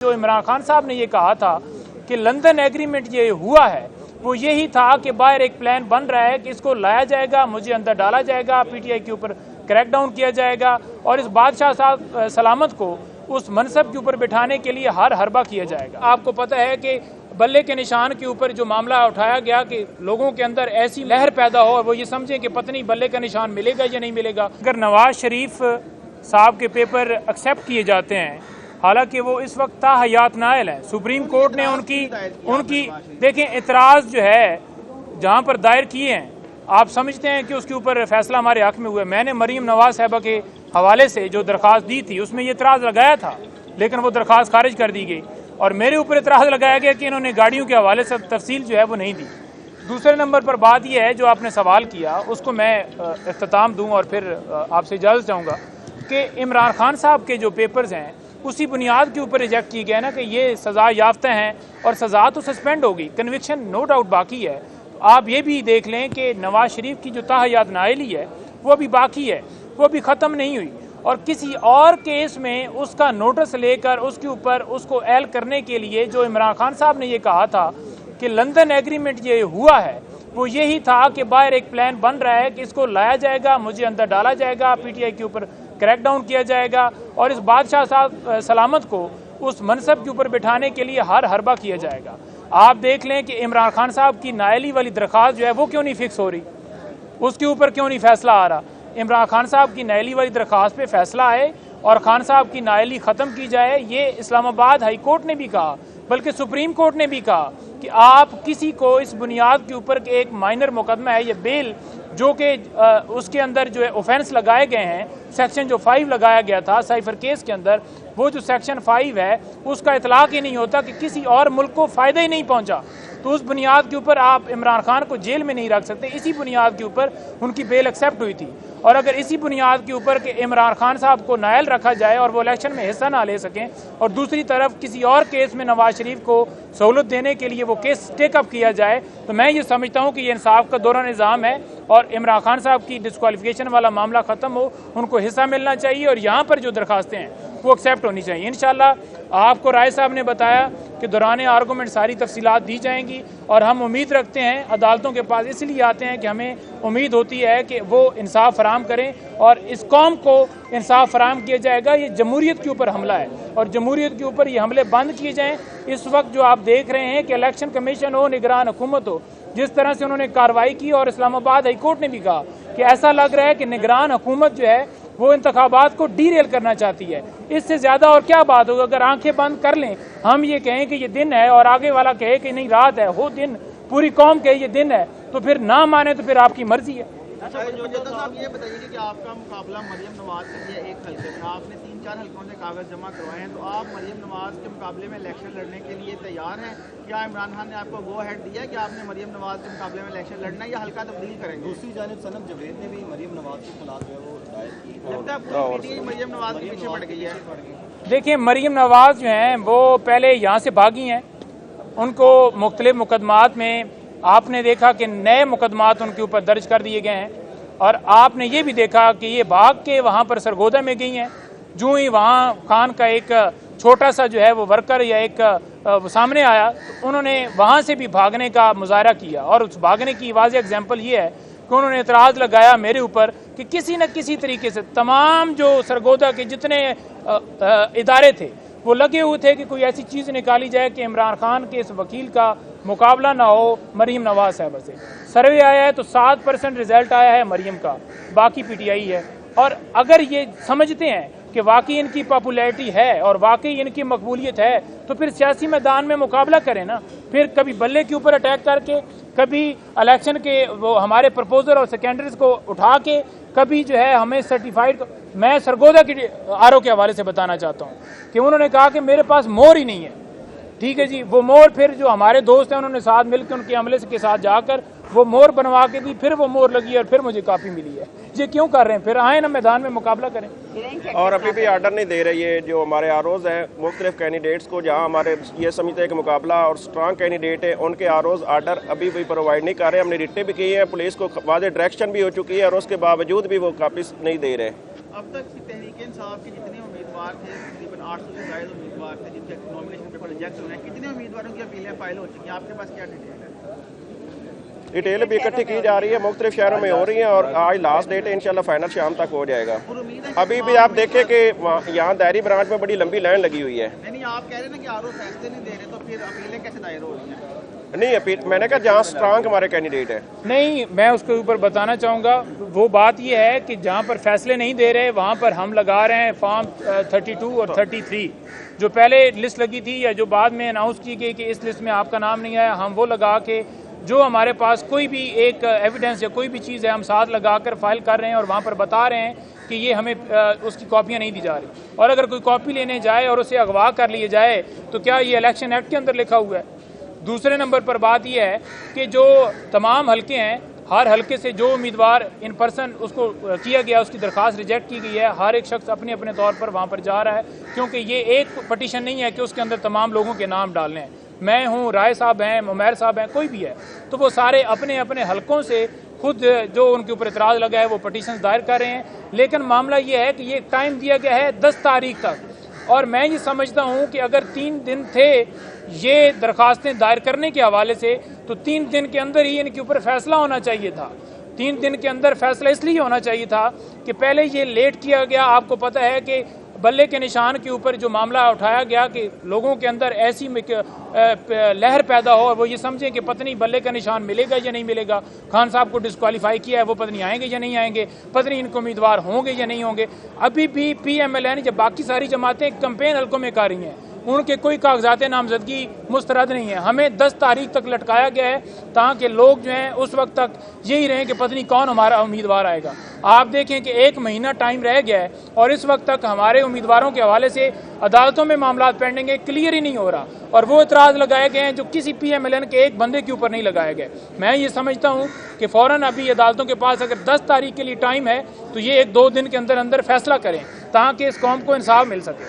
जो इमरान खान साहब ने ये कहा था कि लंदन एग्रीमेंट ये हुआ है, वो यही था कि बाहर एक प्लान बन रहा है कि इसको लाया जाएगा, मुझे अंदर डाला जाएगा, पीटीआई के ऊपर क्रैकडाउन किया जाएगा और इस बादशाह साहब सलामत को उस मनसब के ऊपर बिठाने के लिए हर हरबा किया जाएगा। आपको पता है कि बल्ले के निशान के ऊपर जो मामला उठाया गया कि लोगों के अंदर ऐसी लहर पैदा हो और वो ये समझें कि पता नहीं बल्ले का निशान मिलेगा या नहीं मिलेगा। अगर नवाज शरीफ साहब के पेपर एक्सेप्ट किए जाते हैं, हालांकि वो इस वक्त ताहयात नायल है, सुप्रीम कोर्ट ने उनकी देखें इतराज़ जो है जहाँ पर दायर किए हैं, आप समझते हैं कि उसके ऊपर फैसला हमारे हक में हुआ है। मैंने मरीम नवाज साहबा के हवाले से जो दरख्वास्त दी थी उसमें ये इतराज़ लगाया था, लेकिन वो दरख्वास्त खारिज कर दी गई और मेरे ऊपर इतराज़ लगाया गया कि इन्होंने गाड़ियों के हवाले से तफसील जो है वो नहीं दी। दूसरे नंबर पर बात यह है जो आपने सवाल किया, उसको मैं इख्तिताम दूँ और फिर आपसे इजाज़त चाहूँगा कि इमरान खान साहब के जो पेपर्स हैं उसी बुनियाद के ऊपर रिजेक्ट किए गए ना कि ये सज़ा याफ्ता हैं और सज़ा तो सस्पेंड होगी, कन्विक्शन नो डाउट बाकी है। तो आप ये भी देख लें कि नवाज शरीफ की जो ताहयात नाइली है वो भी बाकी है, वो भी ख़त्म नहीं हुई और किसी और केस में उसका नोटिस लेकर उसके ऊपर उसको एल करने के लिए जो इमरान खान साहब ने ये कहा था कि लंदन एग्रीमेंट ये हुआ है, वो यही था कि बाहर एक प्लान बन रहा है कि इसको लाया जाएगा, मुझे अंदर डाला जाएगा, पीटीआई के ऊपर क्रैकडाउन किया जाएगा और इस बादशाह साहब सलामत को उस मनसब के ऊपर बिठाने के लिए हर हरबा किया जाएगा। आप देख लें कि इमरान खान साहब की नायली वाली दरख्वास्त जो है वो क्यों नहीं फिक्स हो रही, उसके ऊपर क्यों नहीं फैसला आ रहा। इमरान खान साहब की नायली वाली दरख्वास्त पे फैसला आए और खान साहब की नायली ख़त्म की जाए। ये इस्लामाबाद हाई कोर्ट ने भी कहा, बल्कि सुप्रीम कोर्ट ने भी कहा कि आप किसी को इस बुनियाद के ऊपर कि एक माइनर मुकदमा है, ये बेल जो कि उसके अंदर जो है ऑफेंस लगाए गए हैं, सेक्शन जो 5 लगाया गया था साइफर केस के अंदर, वो जो सेक्शन 5 है उसका इतलाक ही नहीं होता कि किसी और मुल्क को फ़ायदा ही नहीं पहुंचा, तो उस बुनियाद के ऊपर आप इमरान खान को जेल में नहीं रख सकते। इसी बुनियाद के ऊपर उनकी बेल एक्सेप्ट हुई थी और अगर इसी बुनियाद के ऊपर कि इमरान खान साहब को नायल रखा जाए और वो इलेक्शन में हिस्सा ना ले सकें और दूसरी तरफ किसी और केस में नवाज शरीफ को सहूलत देने के लिए वो केस टेकअप किया जाए, तो मैं ये समझता हूँ कि ये इंसाफ का दौरा निज़ाम है और इमरान खान साहब की डिस्क्वालिफिकेशन वाला मामला ख़त्म हो, उनको हिस्सा मिलना चाहिए और यहाँ पर जो दरखास्तें हैं वो एक्सेप्ट होनी चाहिए। इंशाल्लाह आपको राय साहब ने बताया कि दौरान आर्गूमेंट सारी तफसीलात दी जाएंगी और हम उम्मीद रखते हैं, अदालतों के पास इसलिए आते हैं कि हमें उम्मीद होती है कि वो इंसाफ फराम करें और इस कौम को इंसाफ फराम किया जाएगा। ये जमहूरियत के ऊपर हमला है और जमहूरियत के ऊपर ये हमले बंद किए जाएँ। इस वक्त जो आप देख रहे हैं कि इलेक्शन कमीशन हो, निगरान हुकूमत हो, जिस तरह से उन्होंने कार्रवाई की और इस्लामाबाद हाई कोर्ट ने भी कहा कि ऐसा लग रहा है कि निगरान हुकूमत जो है वो इंतखाबात को डीरेल करना चाहती है। इससे ज़्यादा और क्या बात होगी। अगर आंखें बंद कर लें, हम ये कहें कि ये दिन है और आगे वाला कहे कि नहीं रात है, हो दिन, पूरी कौम कहे ये दिन है, तो फिर ना माने तो फिर आपकी मर्जी है। अच्छा साहब ये बताइए कि आपका मुकाबला मरियम नवाज से है एक हल्के में, आपने 3-4 हल्कों से कागज जमा करवाए हैं, तो आप मरियम नवाज के मुकाबले में इलेक्शन लड़ने के लिए तैयार हैं? क्या इमरान खान ने आपको वो हेड दिया कि आपने मरियम नवाज के मुकाबले में इलेक्शन लड़ना है या हल्का तब्दील करेंगे? दूसरी जानिब सनम जवेद ने भी मरियम नवाज के खिलाफ जो है वो दायर की, लगता है पूरी पीटीआई मरियम नवाज के पीछे पड़ गई है। देखिए, मरियम नवाज जो हैं वो पहले यहाँ से भागी हैं, उनको मुख्तलिफ मुकदमात में आपने देखा कि नए मुकदमात उनके ऊपर दर्ज कर दिए गए हैं और आपने ये भी देखा कि ये भाग के वहाँ पर सरगोदा में गई हैं। जो ही वहाँ खान का एक छोटा सा जो है वो वर्कर या एक सामने आया, तो उन्होंने वहाँ से भी भागने का मुजाहरा किया और उस भागने की वाज़ेह एग्जाम्पल ये है कि उन्होंने एतराज़ लगाया मेरे ऊपर कि किसी न किसी तरीके से तमाम जो सरगोदा के जितने इदारे थे वो लगे हुए थे कि कोई ऐसी चीज़ निकाली जाए कि इमरान खान के इस वकील का मुकाबला ना हो मरीम नवाज साहब से। सर्वे आया है तो 7% रिजल्ट आया है मरीम का, बाकी पीटीआई है। और अगर ये समझते हैं कि वाकई इनकी पॉपुलैरिटी है और वाकई इनकी मकबूलियत है, तो फिर सियासी मैदान में मुकाबला करें ना। फिर कभी बल्ले के ऊपर अटैक करके, कभी इलेक्शन के वो हमारे प्रपोजल और सेकेंडरीज को उठा के, कभी जो है हमें सर्टिफाइड। मैं सरगोदा की आरओ के हवाले से बताना चाहता हूँ कि उन्होंने कहा कि मेरे पास मोहर ही नहीं है। ठीक है जी, वो मोहर फिर जो हमारे दोस्त हैं उन्होंने साथ मिलकर उनके अमले के साथ जाकर वो मोहर बनवा के दी, फिर वो मोहर लगी और फिर मुझे काफ़ी मिली है। ये क्यों कर रहे हैं? फिर आए ना मैदान में मुकाबला करें। और अभी भी आर्डर नहीं दे रही है जो हमारे आरोज हैं मुख्तलिफ कैंडिडेट्स को, जहाँ हमारे ये समझते हैं कि मुकाबला और स्ट्रांग कैंडिडेट है, उनके आरोज आर्डर अभी भी प्रोवाइड नहीं कर रहे। हमने रिटें भी की है, पुलिस को वाज़ेह डायरेक्शन भी हो चुकी है और उसके बावजूद भी वो काफी नहीं दे रहे। अब तक तहरीक इंसाफ के जितने उम्मीदवार थे, तकरीबन 800 से ज़ायद उम्मीदवार उम्मीदवार थे जिनके नॉमिनेशन पेपर रिजेक्ट हुए हैं, कितने उम्मीदवारों की अपीलें फाइल हो चुकी हैं, आपके पास क्या डिटेल है? डिटेल भी इकट्ठी की जा रही है, मुख्तलिफ शहरों में हो रही हैं और आज लास्ट डेट है, इंशाल्लाह फाइनल शाम तक हो जाएगा। अभी भी आप देखें कि यहाँ दायरी ब्रांच में बड़ी लंबी लाइन लगी हुई है। नहीं, आप कह रहे हैं ना कि आरओ फैसले नहीं दे रहे, तो फिर अपीलें कैसे दायर हो रही हैं? नहीं अपील, मैंने कहा जहाँ स्ट्रांग हमारे कैंडिडेट है। नहीं, मैं उसके ऊपर बताना चाहूँगा, वो बात ये है कि जहाँ पर फैसले नहीं दे रहे वहाँ पर हम लगा रहे हैं फॉर्म 32 और 33, जो पहले लिस्ट लगी थी या जो बाद में अनाउंस की गई कि इस लिस्ट में आपका नाम नहीं आया, हम वो लगा के जो हमारे पास कोई भी एक एविडेंस या कोई भी चीज़ है हम साथ लगा कर फाइल कर रहे हैं और वहाँ पर बता रहे हैं कि ये हमें उसकी कॉपियाँ नहीं दी जा रही। और अगर कोई कॉपी लेने जाए और उसे अगवा कर लिए जाए तो क्या ये इलेक्शन एक्ट के अंदर लिखा हुआ है? दूसरे नंबर पर बात यह है कि जो तमाम हलके हैं, हर हलके से जो उम्मीदवार इन पर्सन उसको किया गया, उसकी दरख्वास्त रिजेक्ट की गई है, हर एक शख्स अपने अपने तौर पर वहाँ पर जा रहा है, क्योंकि ये एक पटिशन नहीं है कि उसके अंदर तमाम लोगों के नाम डालने हैं। मैं हूँ, राय साहब हैं, उमैर साहब हैं, कोई भी है, तो वो सारे अपने अपने हलकों से खुद जो उनके ऊपर इतराज़ लगा है वो पटिशन दायर कर रहे हैं। लेकिन मामला ये है कि ये टाइम दिया गया है 10 तारीख तक, और मैं ये समझता हूँ कि अगर 3 दिन थे ये दरखास्तें दायर करने के हवाले से, तो 3 दिन के अंदर ही इनके ऊपर फैसला होना चाहिए था। 3 दिन के अंदर फैसला इसलिए होना चाहिए था कि पहले ये लेट किया गया। आपको पता है कि बल्ले के निशान के ऊपर जो मामला उठाया गया कि लोगों के अंदर ऐसी लहर पैदा हो और वो ये समझें कि पता नहीं बल्ले का निशान मिलेगा या नहीं मिलेगा, खान साहब को डिस्क्वालीफाई किया है, वो पता नहीं आएंगे या नहीं आएंगे, पता नहीं इनको उम्मीदवार होंगे या नहीं होंगे। अभी भी PMLN जब बाकी सारी जमातें कैंपेन हल्कों में कर रही हैं, उनके कोई कागजात नामजदगी मुस्तरद नहीं है। हमें 10 तारीख तक लटकाया गया है ताकि लोग जो हैं उस वक्त तक यही रहें कि पता नहीं कौन हमारा उम्मीदवार आएगा। आप देखें कि 1 महीना टाइम रह गया है और इस वक्त तक हमारे उम्मीदवारों के हवाले से अदालतों में मामला पेंडिंग है, क्लियर ही नहीं हो रहा, और वो इतराज़ लगाए गए हैं जो किसी PMLN के एक बंदे के ऊपर नहीं लगाए गए। मैं ये समझता हूँ कि फ़ौरन अभी अदालतों के पास अगर 10 तारीख के लिए टाइम है तो ये 1-2 दिन के अंदर अंदर फैसला करें ताकि इस कौम को इंसाफ मिल सके।